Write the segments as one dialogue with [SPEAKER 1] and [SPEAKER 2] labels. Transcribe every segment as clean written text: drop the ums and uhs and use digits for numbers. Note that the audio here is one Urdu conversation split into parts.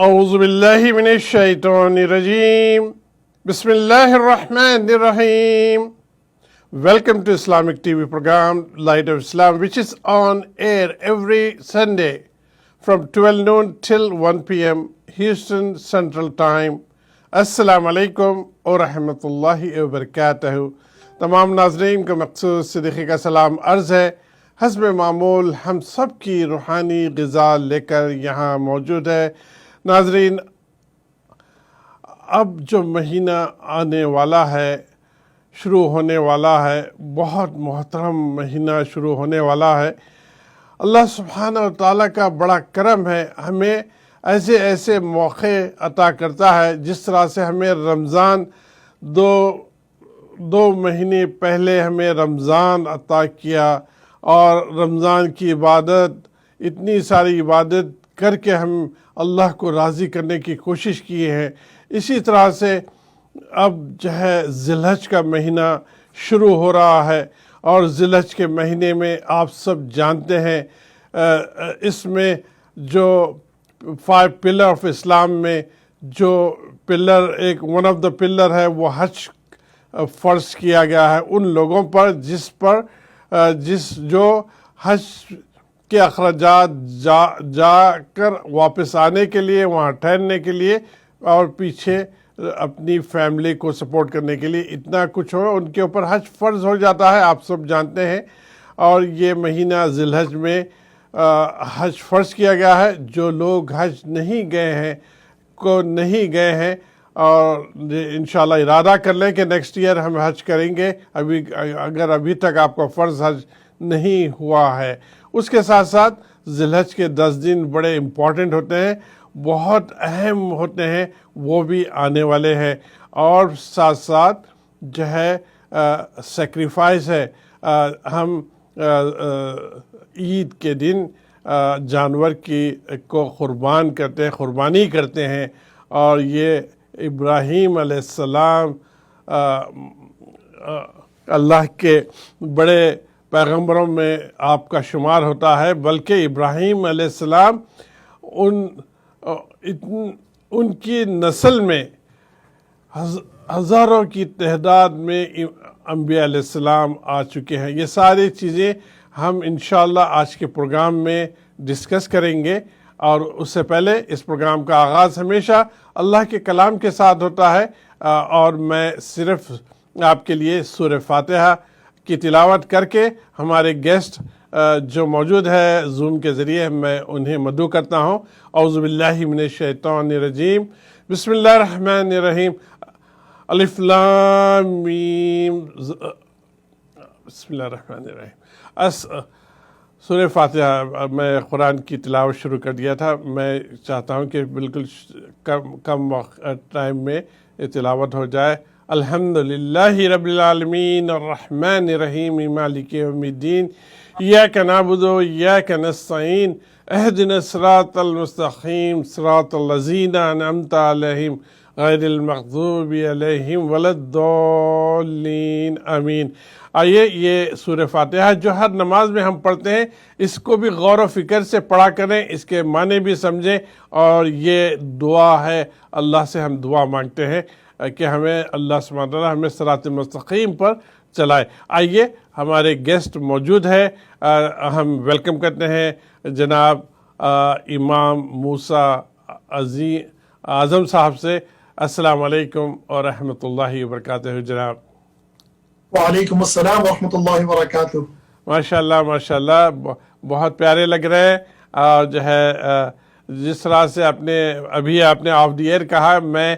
[SPEAKER 1] اعوذ باللہ من الشیطان الرجیم بسم اللہ الرحمن الرحیم. Welcome to Islamic TV program Light of Islam, which is on air every Sunday from 12 noon till 1 p.m. Houston Central Time. السلام علیکم ورحمۃ اللہ وبرکاتہ. تمام ناظرین کو مخصوص صدیقی کا سلام عرض ہے. حسب معمول ہم سب کی روحانی غذا لے کر یہاں موجود ہے. ناظرین، اب جو مہینہ آنے والا ہے، شروع ہونے والا ہے، بہت محترم مہینہ شروع ہونے والا ہے. اللہ سبحانہ و تعالیٰ کا بڑا کرم ہے، ہمیں ایسے موقع عطا کرتا ہے. جس طرح سے ہمیں رمضان دو مہینے پہلے ہمیں رمضان عطا کیا، اور رمضان کی عبادت، اتنی ساری عبادت کر کے ہم اللہ کو راضی کرنے کی کوشش کیے ہیں. اسی طرح سے اب جو ہے ذی الحج کا مہینہ شروع ہو رہا ہے، اور ذی الحج کے مہینے میں آپ سب جانتے ہیں اس میں جو 5 پلر آف اسلام میں جو pillar one of the pillar ہے، وہ حج فرض کیا گیا ہے ان لوگوں پر جو حج کے اخراجات جا کر واپس آنے کے لیے، وہاں ٹھہرنے کے لیے، اور پیچھے اپنی فیملی کو سپورٹ کرنے کے لیے اتنا کچھ ہو، ان کے اوپر حج فرض ہو جاتا ہے، آپ سب جانتے ہیں. اور یہ مہینہ ذی الحج میں حج فرض کیا گیا ہے. جو لوگ حج نہیں گئے ہیں اور انشاءاللہ ارادہ کر لیں کہ نیکسٹ ایئر ہم حج کریں گے، اگر ابھی تک آپ کا فرض حج نہیں ہوا ہے. اس کے ساتھ ساتھ ذی الحج کے 10 دن بڑے امپورٹنٹ ہوتے ہیں، بہت اہم ہوتے ہیں، وہ بھی آنے والے ہیں. اور ساتھ ساتھ جو ہے سیکریفائس ہے، ہم عید کے دن جانور کو قربانی کرتے ہیں. اور یہ ابراہیم علیہ السلام اللہ کے بڑے پیغمبروں میں آپ کا شمار ہوتا ہے، بلکہ ابراہیم علیہ السلام ان کی نسل میں ہزاروں کی تعداد میں انبیاء علیہ السلام آ چکے ہیں. یہ ساری چیزیں ہم انشاءاللہ آج کے پروگرام میں ڈسکس کریں گے. اور اس سے پہلے اس پروگرام کا آغاز ہمیشہ اللہ کے کلام کے ساتھ ہوتا ہے، اور میں صرف آپ کے لیے سورہ فاتحہ کی تلاوت کر کے ہمارے گیسٹ جو موجود ہے زوم کے ذریعے میں انہیں مدعو کرتا ہوں. اعوذ باللہ من الشیطان الرجیم بسم اللہ الرحمن الرحیم. الف لام میم. بسم اللہ الرحمن الرحیم. سورہ فاتحہ میں قرآن کی تلاوت شروع کر دیا تھا. میں چاہتا ہوں کہ بالکل کم ٹائم میں یہ تلاوت ہو جائے. الحمدللہ رب العالمین الرحمن الرحیم مالک یوم الدین ایاک نعبد و ایاک نستعین اہدنا الصراط المستقیم صراط الذین انعمت علیہم غیر المغضوب علیہم ولا الضالین آمین. آئیے یہ سورہ فاتحہ جو ہر نماز میں ہم پڑھتے ہیں، اس کو بھی غور و فکر سے پڑھا کریں، اس کے معنی بھی سمجھیں. اور یہ دعا ہے، اللہ سے ہم دعا مانگتے ہیں کہ ہمیں اللہ سبحانہ وتعالی ہمیں صراط مستقیم پر چلائے. آئیے ہمارے گیسٹ موجود ہے، ہم ویلکم کرتے ہیں جناب امام موسیٰ اعظم صاحب سے. السلام علیکم ورحمۃ اللہ وبرکاتہ جناب.
[SPEAKER 2] وعلیکم السلام ورحمۃ اللہ وبرکاتہ.
[SPEAKER 1] ماشاءاللہ بہت پیارے لگ رہے ہیں. اور جو ہے جس طرح سے آپ نے آف دی ایئر کہا، میں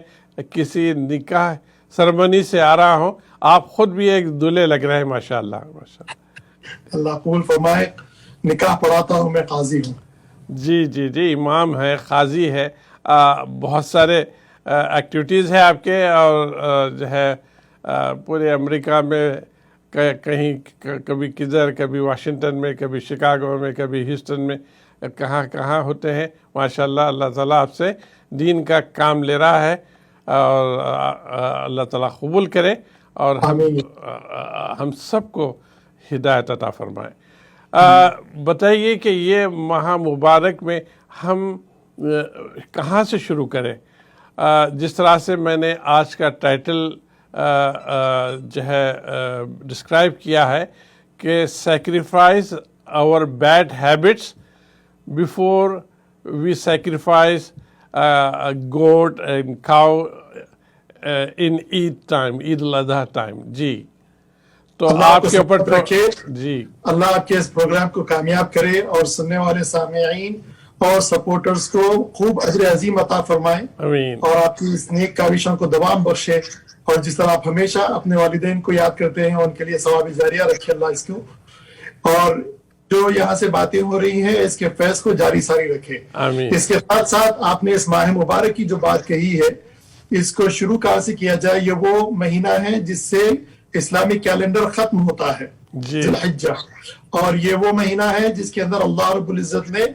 [SPEAKER 1] کسی نکاح سرمنی سے آ رہا ہوں. آپ خود بھی ایک دلہے لگ رہے ہیں. ماشاءاللہ.
[SPEAKER 2] اللہ قبول فرمائے. نکاح پڑھاتا ہوں، میں قاضی ہوں.
[SPEAKER 1] جی امام ہے، قاضی ہے، بہت سارے ایکٹیویٹیز ہیں آپ کے. اور جو ہے پورے امریکہ میں کہیں کبھی کدھر، کبھی واشنگٹن میں، کبھی شکاگو میں، کبھی ہیوسٹن میں، کہاں ہوتے ہیں. ماشاءاللہ. اللہ تعالیٰ آپ سے دین کا کام لے رہا ہے، اور اللہ تعالیٰ قبول کرے اور ہم سب کو ہدایت عطا فرمائے. بتائیے کہ یہ ماہ مبارک میں ہم کہاں سے شروع کریں؟ جس طرح سے میں نے آج کا ٹائٹل جو ہے ڈسکرائب کیا ہے کہ sacrifice our bad habits before we sacrifice goat and cow in Eid time, Eid al-Adha time. جی تو آپ کے اوپر جی
[SPEAKER 2] اللہ آپ کے اس پروگرام کو کامیاب کرے اور سننے والے سامعین اور سپورٹرز کو خوب اجر عظیم عطا فرمائے
[SPEAKER 1] آمین
[SPEAKER 2] اور آپ کی اس نیک کاوشوں کو دوام بخشے، اور جس طرح آپ ہمیشہ اپنے والدین کو یاد کرتے ہیں ان کے لیے ثواب جاریہ رکھے اللہ اس کو، اور جو یہاں سے باتیں ہو رہی ہیں اس کے فیض کو جاری ساری رکھے
[SPEAKER 1] آمین۔
[SPEAKER 2] اس کے ساتھ ساتھ آپ نے اس ماہ مبارک کی جو بات کہی ہے اس کو شروع کہاں سے کیا جائے؟ یہ وہ مہینہ ہے جس سے اسلامی کیلنڈر ختم ہوتا ہے،
[SPEAKER 1] جی
[SPEAKER 2] ذی الحجہ، اور یہ وہ مہینہ ہے جس کے اندر اللہ رب العزت نے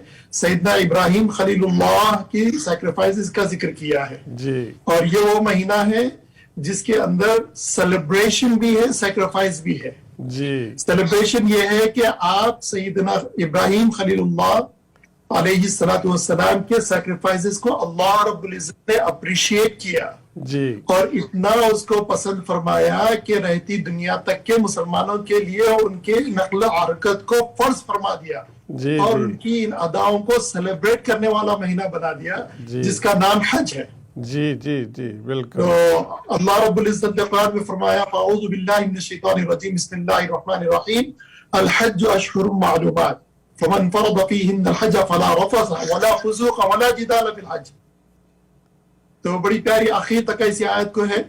[SPEAKER 2] سیدنا ابراہیم خلیل اللہ کی سیکریفائسز کا ذکر کیا ہے،
[SPEAKER 1] جی
[SPEAKER 2] اور یہ وہ مہینہ ہے جس کے اندر سیلیبریشن بھی ہے، سیکریفائس بھی ہے۔
[SPEAKER 1] جی
[SPEAKER 2] سیلیبریشن یہ ہے کہ آپ سیدنا ابراہیم خلیل اللہ علیہ السلام کے سیکریفائسز کو اللہ رب العزت نے اپریشیٹ کیا
[SPEAKER 1] جی
[SPEAKER 2] اور اتنا اس کو پسند فرمایا کہ رہتی دنیا تک کے مسلمانوں کے لیے ان کے نقل حرکت کو فرض فرما دیا
[SPEAKER 1] جی
[SPEAKER 2] اور
[SPEAKER 1] جی
[SPEAKER 2] ان کی ان اداؤں کو سیلیبریٹ کرنے والا مہینہ بنا دیا
[SPEAKER 1] جی
[SPEAKER 2] جس کا نام حج ہے۔
[SPEAKER 1] جی جی جی بالکل
[SPEAKER 2] تو اللہ رب العزت نے قرآن میں فرمایا اعوذ باللہ من الشیطان الرجیم بسم اللہ الرحمن الرحیم الحج اشہر معلومات فمن فرض فیہن الحج فلا رفث ولا فسوق ولا جدال فی الحج۔ تو بڑی پیاری آخر تک ایسی آیت کو ہے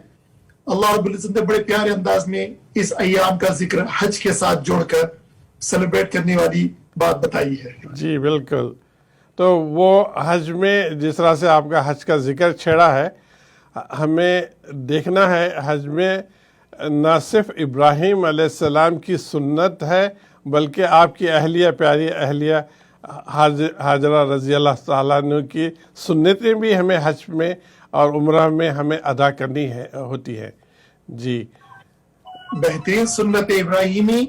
[SPEAKER 2] اللہ رب العزت نے بڑے پیارے انداز میں اس ایام کا ذکر حج کے ساتھ جوڑ کر سیلیبریٹ کرنے والی بات بتائی ہے۔
[SPEAKER 1] جی بالکل۔ تو وہ حج میں جس طرح سے آپ کا حج کا ذکر چھیڑا ہے، ہمیں دیکھنا ہے حج میں نہ صرف ابراہیم علیہ السلام کی سنت ہے بلکہ آپ کی اہلیہ پیاری اہلیہ حاجرہ رضی اللہ تعالیٰ عنہ کی سنتیں بھی ہمیں حج میں اور عمرہ میں ہمیں ادا کرنی ہوتی ہے۔ جی
[SPEAKER 2] بہترین سنت ابراہیمی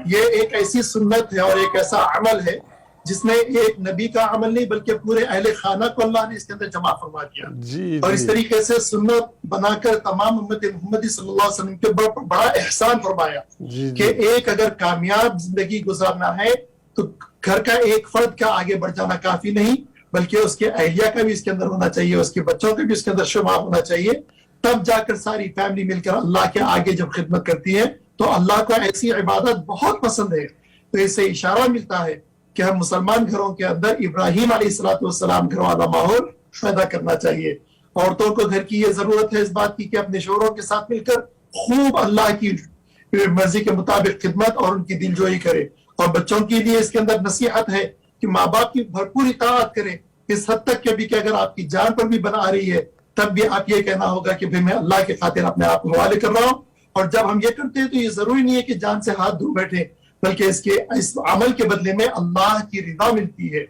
[SPEAKER 2] یہ ایک ایسی سنت ہے اور ایک ایسا عمل ہے جس نے ایک نبی کا عمل نہیں بلکہ پورے اہل خانہ کو اللہ نے اس کے اندر جمع فرما دیا،
[SPEAKER 1] جی
[SPEAKER 2] اور اس
[SPEAKER 1] جی
[SPEAKER 2] طریقے سے سنت بنا کر تمام امت محمدی صلی اللہ علیہ وسلم کے بڑا احسان فرمایا
[SPEAKER 1] جی
[SPEAKER 2] کہ
[SPEAKER 1] جی
[SPEAKER 2] ایک اگر کامیاب زندگی گزارنا ہے تو گھر کا ایک فرد کا آگے بڑھ جانا کافی نہیں بلکہ اس کے اہلیہ کا بھی اس کے اندر ہونا چاہیے، اس کے بچوں کا بھی اس کے اندر شمار ہونا چاہیے، تب جا کر ساری فیملی مل کر اللہ کے آگے جب خدمت کرتی ہے تو اللہ کو ایسی عبادت بہت پسند ہے۔ تو اس سے اشارہ ملتا ہے کہ ہم مسلمان گھروں کے اندر ابراہیم علیہ السلام گھر والا ماحول پیدا کرنا چاہیے۔ عورتوں کو گھر کی یہ ضرورت ہے اس بات کی کہ اپنے شوہروں کے ساتھ مل کر خوب اللہ کی مرضی کے مطابق خدمت اور ان کی دلجوئی کرے، اور بچوں کے لیے اس کے اندر نصیحت ہے کہ ماں باپ کی بھرپور اطاعت کریں، اس حد تک کہ بھی کہ اگر آپ کی جان پر بھی بنا رہی ہے تب بھی آپ یہ کہنا ہوگا کہ میں اللہ کے خاطر اپنے آپ کو حوالے کر رہا ہوں۔ اور جب ہم یہ کرتے ہیں تو یہ ضروری نہیں ہے کہ جان سے ہاتھ دھو بیٹھے بلکہ اس عمل کے بدلے میں اللہ کی رضا ملتی ہے،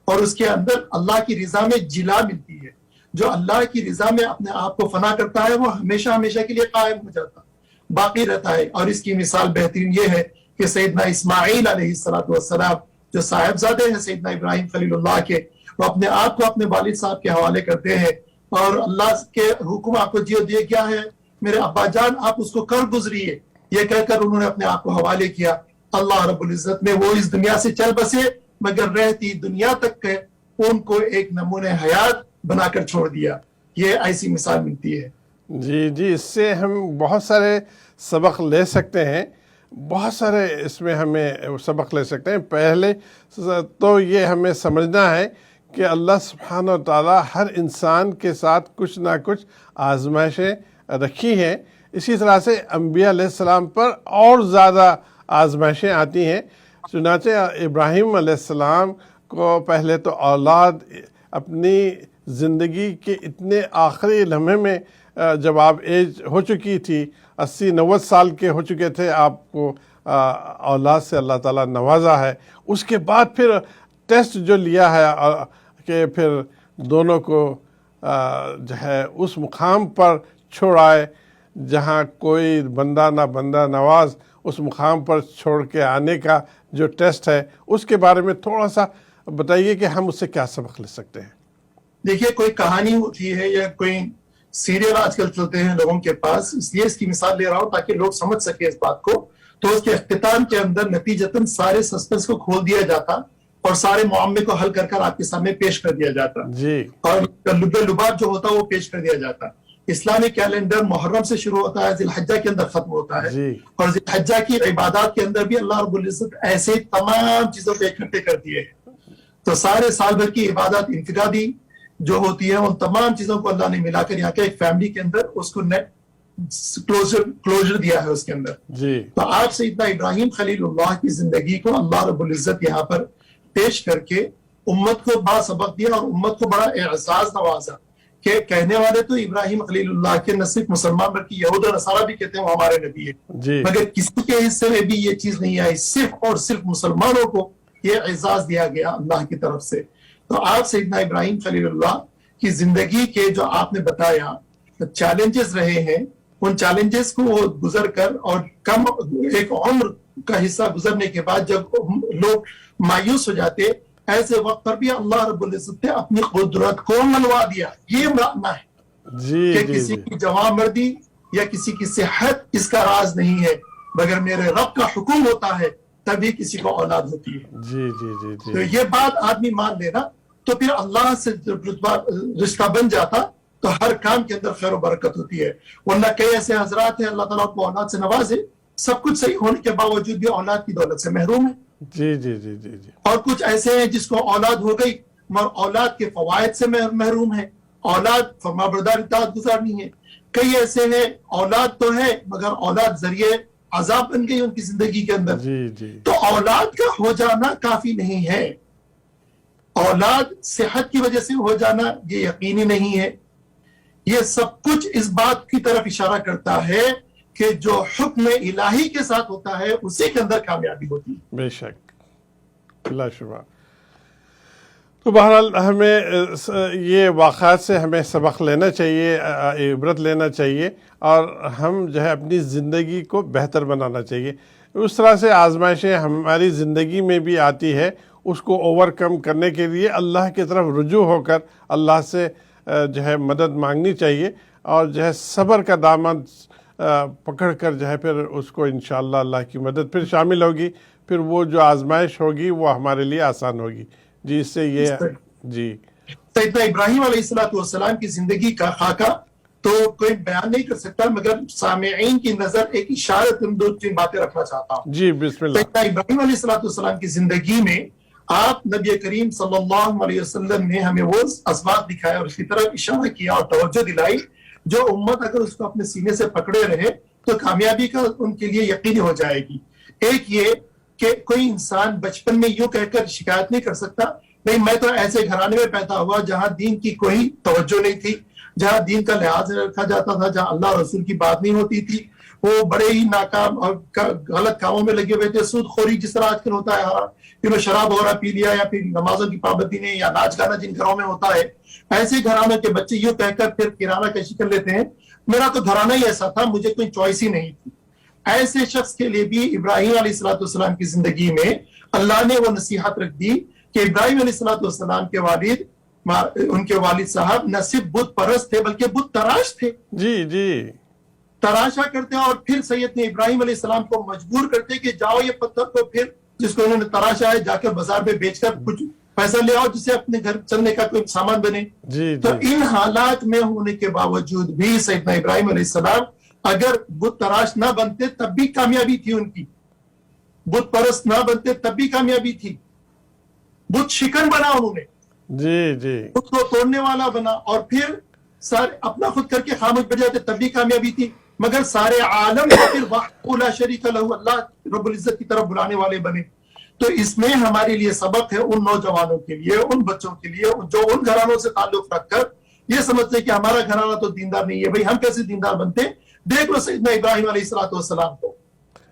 [SPEAKER 2] اور اس کے اندر اللہ کی رضا میں جلا ملتی ہے۔ جو اللہ کی رضا میں اپنے آپ کو فنا کرتا ہے وہ ہمیشہ ہمیشہ کے لیے قائم ہو جاتا ہے، باقی رہتا ہے۔ اور اس کی مثال بہترین یہ ہے کہ سیدنا اسماعیل علیہ السلام جو صاحبزادے ہیں سیدنا ابراہیم خلیل اللہ کے، وہ اپنے آپ کو اپنے والد صاحب کے حوالے کرتے ہیں، اور اللہ کے حکم آپ کو دیا گیا ہے میرے ابا جان آپ اس کو کر گزریے، یہ کہہ کر انہوں نے اپنے آپ کو حوالے کیا۔ اللہ رب العزت نے وہ اس دنیا سے چل بسے مگر رہتی دنیا تک کے ان کو ایک نمونہ حیات بنا کر چھوڑ دیا۔ یہ ایسی مثال ملتی ہے۔
[SPEAKER 1] جی جی اس سے ہم بہت سارے سبق لے سکتے ہیں، بہت سارے اس میں ہمیں سبق لے سکتے ہیں۔ پہلے تو یہ ہمیں سمجھنا ہے کہ اللہ سبحانہ و تعالیٰ ہر انسان کے ساتھ کچھ نہ کچھ آزمائشیں رکھی ہیں، اسی طرح سے انبیاء علیہ السلام پر اور زیادہ آزمائشیں آتی ہیں۔ چنانچہ ابراہیم علیہ السلام کو پہلے تو اولاد اپنی زندگی کے اتنے آخری لمحے میں جب آپ ایج ہو چکی تھی 80-90 سال کے ہو چکے تھے، آپ کو اولاد سے اللہ تعالیٰ نوازا ہے، اس کے بعد پھر ٹیسٹ جو لیا ہے کہ پھر دونوں کو جو ہے اس مقام پر چھوڑائے جہاں کوئی بندہ نہ بندہ نواز، اس مقام پر چھوڑ کے آنے کا جو ٹیسٹ ہے اس کے بارے میں تھوڑا سا بتائیے کہ ہم اس سے کیا سبق لے سکتے ہیں۔
[SPEAKER 2] دیکھیے کوئی کہانی ہوتی ہے یا کوئی سیریل آج کل چلتے ہیں لوگوں کے پاس، اس لیے اس کی مثال لے رہا ہوں تاکہ لوگ سمجھ سکے اس بات کو. تو اس کے اختتام کے اندر نتیجتاً سارے سسپنس کو کھول دیا جاتا اور سارے معاملے کو حل کر کر آپ کے سامنے پیش کر دیا جاتا اور لب لباب جو ہوتا وہ پیش کر دیا جاتا. اسلامی کیلنڈر محرم سے شروع ہوتا ہے، ذی الحجہ کے اندر ختم ہوتا ہے، اور ذی الحجہ کی عبادات کے اندر بھی اللہ رب العزت ایسے تمام چیزوں کو اکٹھے کر دیے ہیں. تو سارے سال بھر کی عبادات انفرادی جو ہوتی ہے ان تمام چیزوں کو اللہ نے ملا کر یہاں کے ایک فیملی کے اندر اس کو کلوزر دیا ہے اس کے اندر. تو آپ سیدنا ابراہیم خلیل اللہ کی زندگی کو اللہ رب العزت یہاں پر پیش کر کے امت کو بڑا سبق دیا اور امت کو بڑا اعزاز نوازا کہ کہنے والے تو ابراہیم خلیل اللہ کے نہ صرف مسلمان بلکہ یہود و نصارہ بھی کہتے ہیں وہ ہمارے نبی ہے، مگر کسی کے حصے میں بھی یہ چیز نہیں آئی، صرف اور صرف مسلمانوں کو یہ اعزاز دیا گیا اللہ کی طرف سے. تو آپ سیدنا ابراہیم خلیل اللہ کی زندگی کے جو آپ نے بتایا چیلنجز رہے ہیں، ان چیلنجز کو وہ گزر کر اور کم ایک عمر کا حصہ گزرنے کے بعد جب لوگ مایوس ہو جاتے، ایسے وقت پر بھی اللہ رب العزت نے اپنی قدرت کو منوا دیا. یہ معنی ہے کہ کسی کی جوان مردی یا کسی کی صحت اس کا راز نہیں ہے، مگر میرے رب کا حکم ہوتا ہے تبھی کسی کو اولاد ہوتی ہے. تو یہ بات آدمی مان لینا تو پھر اللہ سے رشتہ بن جاتا تو ہر کام کے اندر خیر و برکت ہوتی ہے. ورنہ کئی ایسے حضرات ہیں اللہ تعالیٰ کو اولاد سے نوازے، سب کچھ صحیح ہونے کے باوجود بھی اولاد کی دولت سے محروم ہے. اور کچھ ایسے ہیں جس کو اولاد ہو گئی مگر اولاد کے فوائد سے محروم ہے، اولاد فرمانبردار اطاعت گزار نہیں ہے. کئی ایسے ہیں اولاد تو ہے مگر اولاد ذریعے عذاب بن گئی ان کی زندگی کے اندر. تو اولاد کا ہو جانا کافی نہیں ہے، اولاد صحت کی وجہ سے ہو جانا یہ یقینی نہیں ہے. یہ سب کچھ اس بات کی طرف اشارہ کرتا ہے کہ جو حکم الہی کے ساتھ ہوتا ہے اسی کے اندر کامیابی ہوتی ہے.
[SPEAKER 1] بے شک، اللہ شبہ. تو بہرحال ہمیں یہ واقعات سے ہمیں سبق لینا چاہیے، عبرت لینا چاہیے، اور ہم جو ہے اپنی زندگی کو بہتر بنانا چاہیے. اس طرح سے آزمائشیں ہماری زندگی میں بھی آتی ہے، اس کو اوور کم کرنے کے لیے اللہ کی طرف رجوع ہو کر اللہ سے جو ہے مدد مانگنی چاہیے، اور جو ہے صبر کا دامن پکڑ کر جو ہے پھر اس کو انشاءاللہ اللہ کی مدد پھر شامل ہوگی، پھر وہ جو آزمائش ہوگی وہ ہمارے لیے آسان ہوگی. جی اس سے یہ
[SPEAKER 2] سیدنا ابراہیم علیہ السلام کی زندگی کا خاکہ تو کوئی بیان نہیں کر سکتا، مگر سامعین کی نظر ایک اشارت دو تین باتیں رکھنا چاہتا ہوں.
[SPEAKER 1] جی بسم اللہ.
[SPEAKER 2] سیدنا ابراہیم علیہ السلام کی زندگی میں آپ نبی کریم صلی اللہ علیہ وسلم نے ہمیں وہ اسباب دکھائے اور اس کی طرف اشارہ کیا اور توجہ دلائی جو امت اگر اس کو اپنے سینے سے پکڑے رہے تو کامیابی کا ان کے لیے یقینی ہو جائے گی. ایک یہ کہ کوئی انسان بچپن میں یوں کہہ کر شکایت نہیں کر سکتا نہیں میں تو ایسے گھرانے میں پیدا ہوا جہاں دین کی کوئی توجہ نہیں تھی، جہاں دین کا لحاظ رکھا جاتا تھا، جہاں اللہ رسول کی بات نہیں ہوتی تھی، وہ بڑے ہی ناکام اور غلط کاموں میں لگے ہوئے تھے. سود خوری جس طرح آج کل ہوتا ہے، پھر شراب وغیرہ پی لیا یا پھر نمازوں کی پابندی نہیں یا ناچ گانا جن گھروں میں ہوتا ہے، ایسے گھرانوں کے بچے یوں کہہ کر پھر کرانہ کشی کر لیتے ہیں میرا تو گھرانہ ہی ایسا تھا، مجھے کوئی چوائس ہی نہیں تھی. ایسے شخص کے لیے بھی ابراہیم علیہ السلام کی زندگی میں اللہ نے وہ نصیحت رکھ دی کہ ابراہیم علیہ السلام کے والد ان کے والد صاحب نہ صرف بت پرست تھے بلکہ بت تراش تھے. تراشا کرتے اور پھر سیدنا ابراہیم علیہ السلام کو مجبور کرتے کہ جاؤ یہ پتھر کو پھر جس کو انہوں نے تراشا ہے جا کر بازار میں بیچ کر کچھ پیسہ لے آؤ جسے اپنے گھر چلنے کا کوئی سامان بنے. تو ان حالات میں ہونے کے باوجود بھی سیدنا ابراہیم علیہ السلام اگر بت تراش نہ بنتے تب بھی کامیابی تھی ان کی، بت پرست نہ بنتے تب بھی کامیابی تھی. بت شکن بنا انہوں نے، بت کو توڑنے والا بنا اور پھر سارے اپنا خود کر کے خاموش بیٹھ جاتے تب بھی کامیابی تھی. مگر سارے عالم کو پھر وحدہ لا شریک لہ اللہ رب العزت کی طرف بلانے والے بنے. تو اس میں ہمارے لیے سبق ہے ان نوجوانوں کے لیے، ان بچوں کے لیے جو ان گھرانوں سے تعلق رکھ کر یہ سمجھتے کہ ہمارا گھرانہ تو دیندار نہیں ہے. بھائی ہم کیسے دیندار بنتے؟ دیکھ لو سیدنا ابراہیم علیہ السلام کو.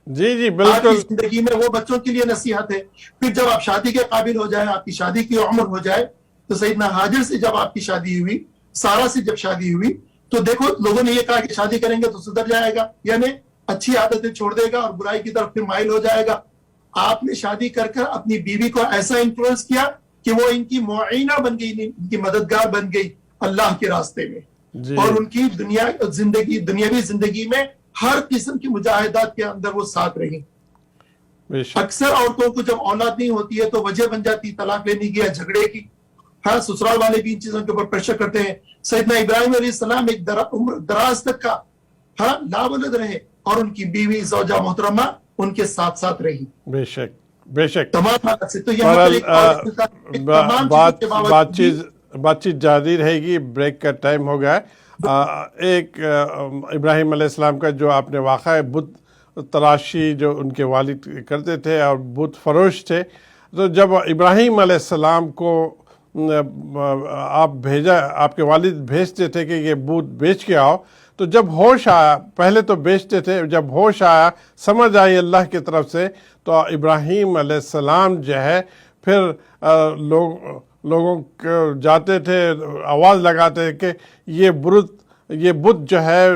[SPEAKER 2] بالکل زندگی میں وہ بچوں کے لیے نصیحت ہے. پھر جب آپ شادی کے قابل ہو جائیں، آپ کی شادی کی عمر ہو جائے، تو سیدنا حاجر سے جب آپ کی شادی ہوئی، سارا سے جب شادی ہوئی، تو دیکھو لوگوں نے یہ کہا کہ شادی کریں گے تو سدھر جائے گا، یعنی اچھی عادتیں چھوڑ دے گا اور برائی کی طرف پھر مائل ہو جائے گا. آپ نے شادی کر کر اپنی بیوی کو ایسا انفلوئنس کیا کہ وہ ان کی معینہ بن گئی، ان کی مددگار بن گئی اللہ کے راستے میں، اور ان کی دنیاوی زندگی میں ہر قسم کی مجاہدات کے اندر وہ ساتھ رہی۔ اکثر عورتوں کو جب اولاد نہیں ہوتی ہے تو وجہ بن جاتی طلاق لینے کی یا جھگڑے کی، ہاں سسرال والے بھی ان چیزوں کے اوپر پریشر کرتے ہیں۔ سیدنا ابراہیم علیہ السلام ایک دراز تک کا لاولد رہے، اور ان کی بیوی زوجہ محترمہ ان کے ساتھ ساتھ رہی،
[SPEAKER 1] بے شک بے شک۔
[SPEAKER 2] تمام حالت سے۔ تو یہاں پر
[SPEAKER 1] بات چیت جاری رہے گی، بریک کا ٹائم ہو گیا ہے۔ ایک ابراہیم علیہ السلام کا جو آپ نے واقعہ بت تراشی جو ان کے والد کرتے تھے اور بت فروش تھے، تو جب ابراہیم علیہ السلام کو آپ کے والد بھیجتے تھے کہ یہ بت بیچ کے آؤ، تو جب ہوش آیا، پہلے تو بیچتے تھے، جب ہوش آیا، سمجھ آئی اللہ کی طرف سے، تو ابراہیم علیہ السلام جو ہے پھر لوگوں کو جاتے تھے، آواز لگاتے کہ یہ بت جو ہے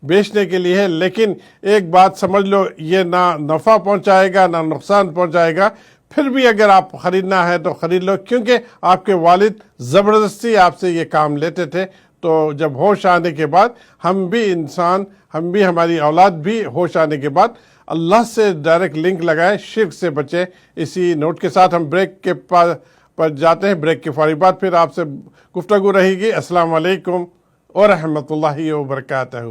[SPEAKER 1] بیچنے کے لیے ہے، لیکن ایک بات سمجھ لو، یہ نہ نفع پہنچائے گا نہ نقصان پہنچائے گا، پھر بھی اگر آپ خریدنا ہے تو خرید لو، کیونکہ آپ کے والد زبردستی آپ سے یہ کام لیتے تھے۔ تو جب ہوش آنے کے بعد ہم بھی ہماری اولاد بھی ہوش آنے کے بعد اللہ سے ڈائریکٹ لنک لگائیں، شرک سے بچیں۔ اسی نوٹ کے ساتھ ہم بریک کے پر جاتے ہیں۔ بریک کے فوری بعد پھر آپ سے گفتگو رہے گی۔ السلام علیکم ورحمۃ اللہ وبرکاتہ۔